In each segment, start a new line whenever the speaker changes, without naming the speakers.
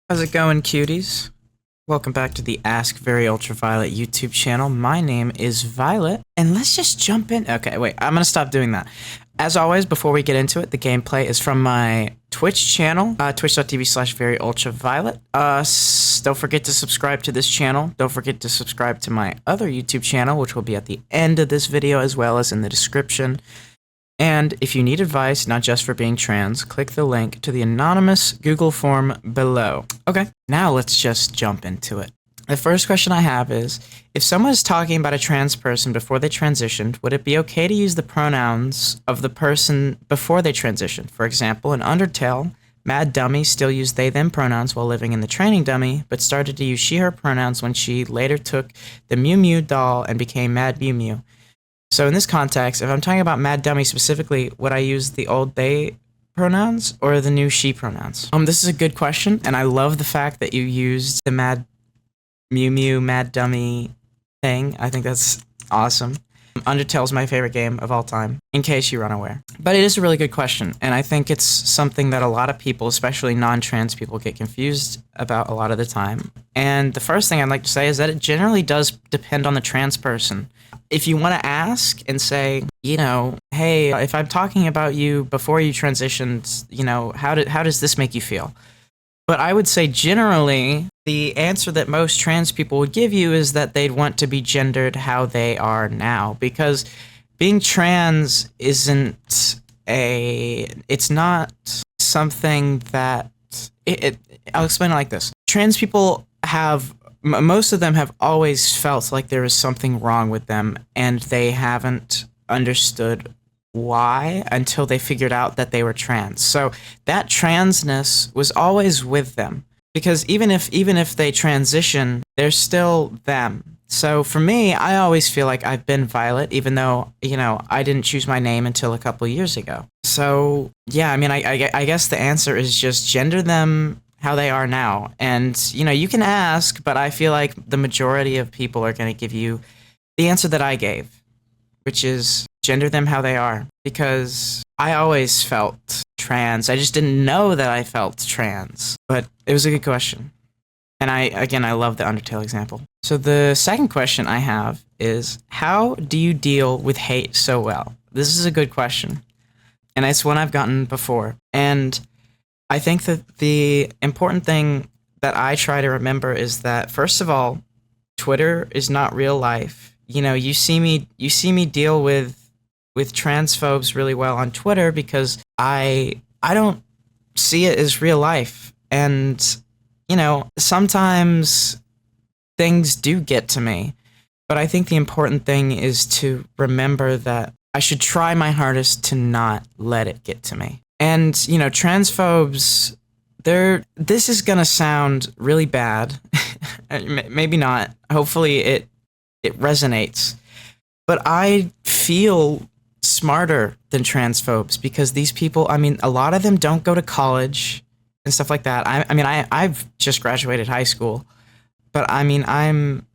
How's it going, cuties? Welcome back to the Ask Very Ultraviolet YouTube channel. My name is Violet, and let's just jump in. Okay, wait, I'm gonna stop doing that. As always, before we get into it, the gameplay is from my Twitch channel, twitch.tv/veryultraviolet. Don't forget to subscribe to this channel. Don't forget to subscribe to my other YouTube channel, which will be at the end of this video as well as in the description. And if you need advice, not just for being trans, click the link to the anonymous Google form below. Okay, now let's just jump into it. The first question I have is, if someone is talking about a trans person before they transitioned, would it be okay to use the pronouns of the person before they transitioned? For example, in Undertale, Mad Dummy still used they them pronouns while living in the training dummy, but started to use she her pronouns when she later took the Mew Mew doll and became Mad Mew Mew. So in this context, if I'm talking about Mad Dummy specifically, would I use the old they pronouns or the new she pronouns? This is a good question, and I love the fact that you used the Mad Mew Mew Mad Dummy thing. I think that's awesome. Undertale's my favorite game of all time, in case you're unaware. But it is a really good question, and I think it's something that a lot of people, especially non-trans people, get confused about a lot of the time. And the first thing I'd like to say is that it generally does depend on the trans person. If you want to ask and say, you know, hey, if I'm talking about you before you transitioned, you know, how does this make you feel? But I would say generally, the answer that most trans people would give you is that they'd want to be gendered how they are now, because being trans it's not something that, I'll explain it like this. Trans people most of them have always felt like there is something wrong with them, and they haven't understood why until they figured out that they were trans. So that transness was always with them, because even if they transition, they're still them. So for me, I always feel like I've been Violet, even though, you know, I didn't choose my name until a couple years ago. So yeah, I mean, I guess the answer is just gender them how they are now. And, you know, you can ask, but I feel like the majority of people are going to give you the answer that I gave, which is gender them how they are, because I always felt trans. I just didn't know that I felt trans, but it was a good question. And I love the Undertale example. So the second question I have is, how do you deal with hate so well? This is a good question, and it's one I've gotten before. And I think that the important thing that I try to remember is that, first of all, Twitter is not real life. You know, you see me deal with transphobes really well on Twitter because I don't see it as real life. And, you know, sometimes things do get to me, but I think the important thing is to remember that I should try my hardest to not let it get to me. And, you know, transphobes, this is gonna sound really bad. Maybe not. Hopefully it resonates. But I feel smarter than transphobes, because these people, I mean, a lot of them don't go to college and stuff like that. I've just graduated high school, but I mean, I'm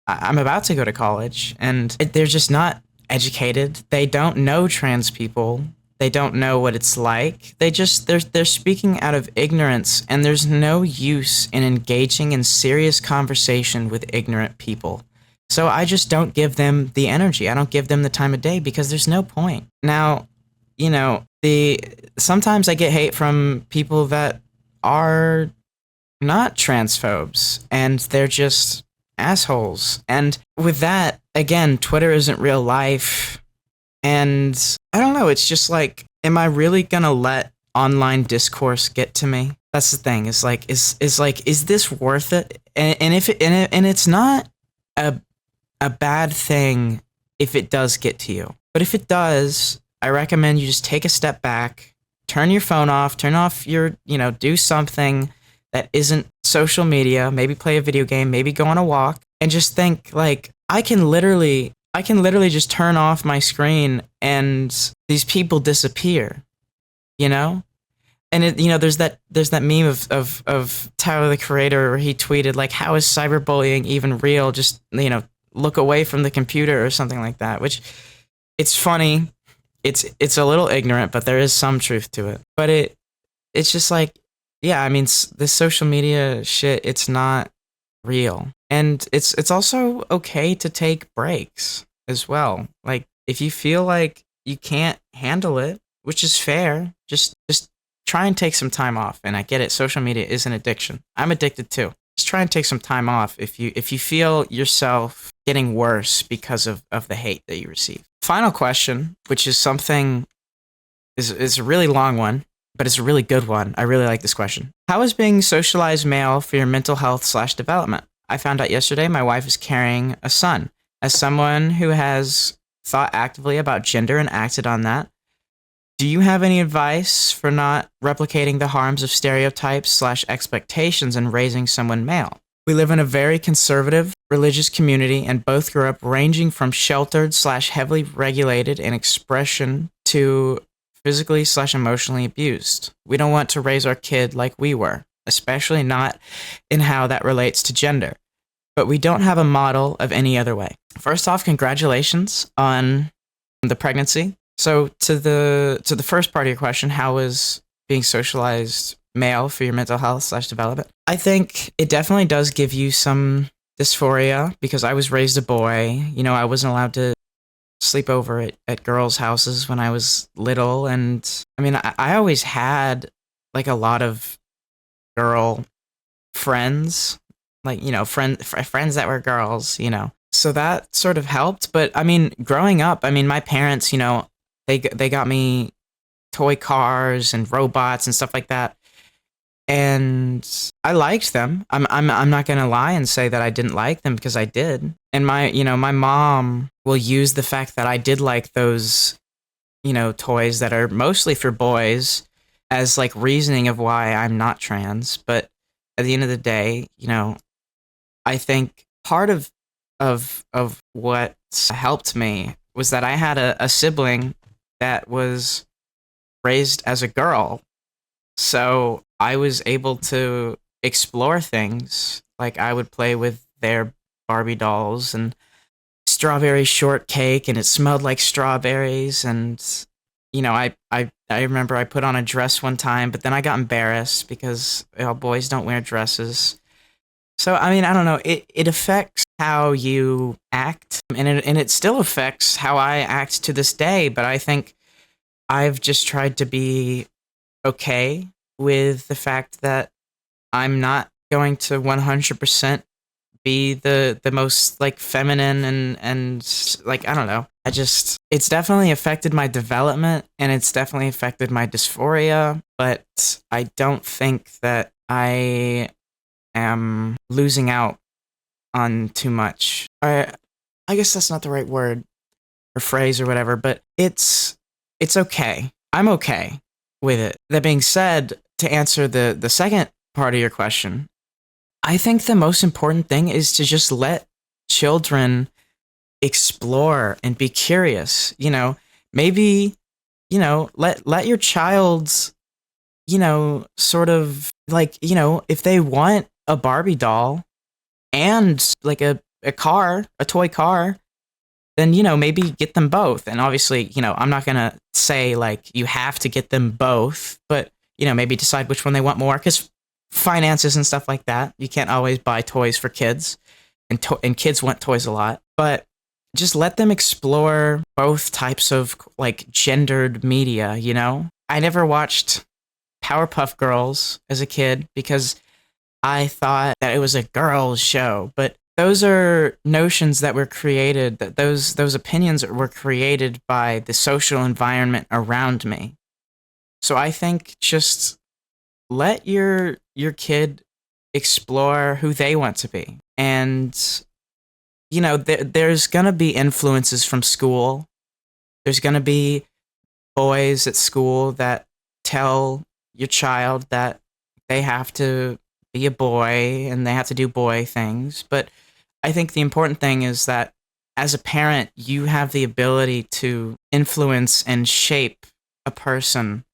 about to go to college, and they're just not educated. They don't know trans people. They don't know what it's like. They're speaking out of ignorance, and there's no use in engaging in serious conversation with ignorant people. So I just don't give them the energy. I don't give them the time of day, because there's no point. Now, you know, sometimes I get hate from people that are not transphobes, and they're just assholes. And with that, again, Twitter isn't real life. And I don't know, it's just like, am I really gonna let online discourse get to me? That's the thing. Is this worth it? And it's not a bad thing if it does get to you. But if it does, I recommend you just take a step back, turn your phone off, turn off your, you know, do something that isn't social media, maybe play a video game, maybe go on a walk, and just think, like, I can literally just turn off my screen and these people disappear, you know? And you know, there's that meme of Tyler the Creator where he tweeted, like, how is cyberbullying even real? Just, you know, look away from the computer or something like that, which, it's funny. It's a little ignorant, but there is some truth to it. But it's just like, Yeah, I mean, this social media shit, it's not real. And it's also okay to take breaks as well. Like if you feel like you can't handle it, which is fair, just try and take some time off. And I get it, social media is an addiction. I'm addicted too. Just try and take some time off if you feel yourself getting worse because of the hate that you receive. Final question, which is something is a really long one, but it's a really good one. I really like this question. How is being socialized male for your mental health slash development? I found out yesterday my wife is carrying a son. As someone who has thought actively about gender and acted on that, do you have any advice for not replicating the harms of stereotypes slash expectations in raising someone male? We live in a very conservative religious community and both grew up ranging from sheltered slash heavily regulated in expression to physically slash emotionally abused. We don't want to raise our kid like we were, especially not in how that relates to gender. But we don't have a model of any other way. First off, congratulations on the pregnancy. So to the first part of your question, how is being socialized male for your mental health slash development? I think it definitely does give you some dysphoria because I was raised a boy. You know, I wasn't allowed to sleep over at girls' houses when I was little. And I mean, I always had like a lot of girl friends, like, you know, friends that were girls, you know. So that sort of helped. But I mean, growing up, I mean, my parents, you know, they got me toy cars and robots and stuff like that. And I liked them. I'm not gonna lie and say that I didn't like them because I did. And my mom will use the fact that I did like those, you know, toys that are mostly for boys as like reasoning of why I'm not trans. But at the end of the day, you know, I think part of what helped me was that I had a sibling that was raised as a girl, so I was able to explore things. Like I would play with their Barbie dolls and strawberry shortcake, and it smelled like strawberries. And you know, I remember I put on a dress one time, but then I got embarrassed because, you know, boys don't wear dresses. So I mean, I don't know. It affects how you act, and it still affects how I act to this day. But I think I've just tried to be okay with the fact that I'm not going to 100% be the most like feminine and like I don't know. I just it's definitely affected my development and it's definitely affected my dysphoria, but I don't think that I am losing out on too much. I guess that's not the right word or phrase or whatever, but it's okay. I'm okay with it. That being said, to answer the second part of your question, I think the most important thing is to just let children explore and be curious. You know, maybe, you know, let your child's, you know, sort of like, you know, if they want a Barbie doll and like a car, a toy car, then, you know, maybe get them both. And obviously, you know, I'm not going to say like you have to get them both, but, you know, maybe decide which one they want more because finances and stuff like that. You can't always buy toys for kids, and kids want toys a lot. But just let them explore both types of like gendered media, you know? I never watched Powerpuff Girls as a kid because I thought that it was a girls' show, but those are notions that were created, that those opinions were created by the social environment around me. So I think just let your kid explore who they want to be. And you know, there's going to be influences from school. There's going to be boys at school that tell your child that they have to be a boy and they have to do boy things. But I think the important thing is that as a parent, you have the ability to influence and shape a person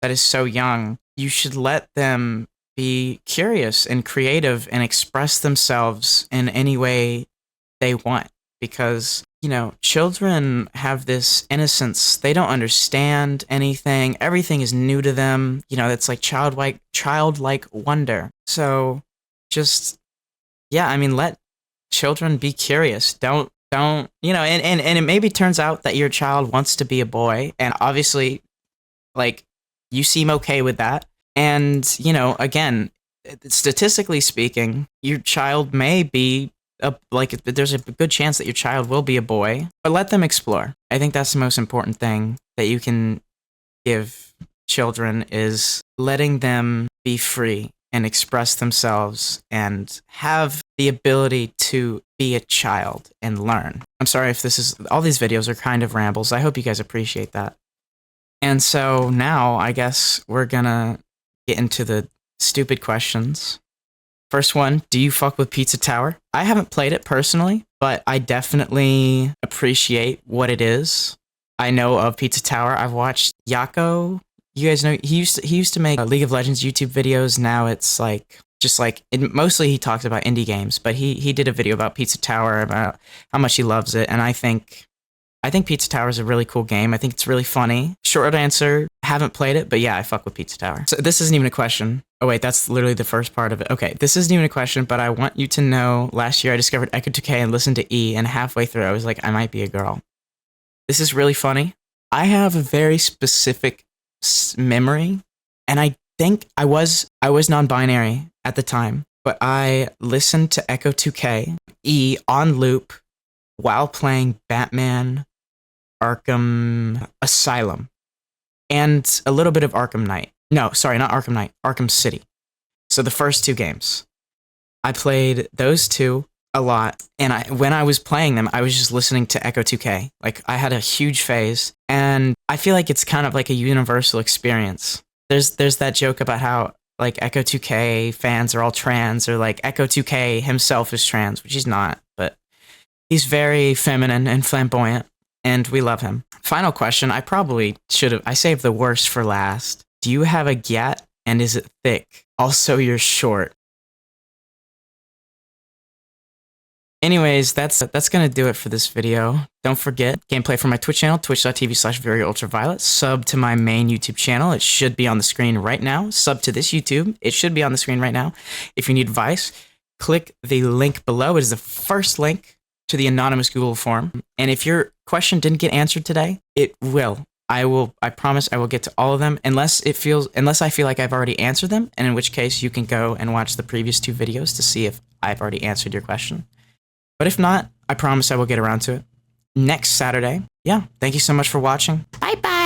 that is so young. You should let them be curious and creative and express themselves in any way they want. because, children have this innocence. They don't understand anything. Everything is new to them. It's like childlike wonder. So just, yeah, I mean, let children be curious. Don't, and it maybe turns out that your child wants to be a boy, and obviously, like, you seem okay with that. And, again, statistically speaking, your child may be there's a good chance that your child will be a boy, but let them explore. I think that's the most important thing that you can give children, is letting them be free and express themselves and have the ability to be a child and learn. I'm sorry if all these videos are kind of rambles. I hope you guys appreciate that. And so now I guess we're gonna get into the stupid questions. First one, do you fuck with Pizza Tower? I haven't played it personally, but I definitely appreciate what it is. I know of Pizza Tower. I've watched Yako. You guys know he used to make League of Legends YouTube videos. Now it's mostly he talks about indie games, but he did a video about Pizza Tower, about how much he loves it, and I think Pizza Tower is a really cool game. I think it's really funny. Short answer, haven't played it, but yeah, I fuck with Pizza Tower. So this isn't even a question. Oh wait, that's literally the first part of it. Okay, this isn't even a question, but I want you to know, last year I discovered Echo 2K and listened to E, and halfway through I was like, I might be a girl. This is really funny. I have a very specific memory, and I think I was non-binary at the time, but I listened to Echo 2K, E on loop while playing Batman Arkham Asylum, and a little bit of Arkham Knight. No, sorry, not Arkham Knight, Arkham City. So the first two games. I played those two a lot, and when I was playing them, I was just listening to Echo 2K. Like, I had a huge phase, and I feel like it's kind of like a universal experience. There's that joke about how, like, Echo 2K fans are all trans, or like Echo 2K himself is trans, which he's not, but he's very feminine and flamboyant, and we love him. Final question, I saved the worst for last. Do you have a gat, and is it thick? Also, you're short. Anyways, that's gonna do it for this video. Don't forget, gameplay for my Twitch channel, twitch.tv/veryultraviolet. Sub to my main YouTube channel. It should be on the screen right now. Sub to this YouTube. It should be on the screen right now. If you need advice, click the link below. It is the first link to the anonymous Google form. And if your question didn't get answered today, it will. I promise I will get to all of them, unless I feel like I've already answered them, and in which case you can go and watch the previous 2 videos to see if I've already answered your question. But if not, I promise I will get around to it next Saturday. Yeah, thank you so much for watching. Bye-bye!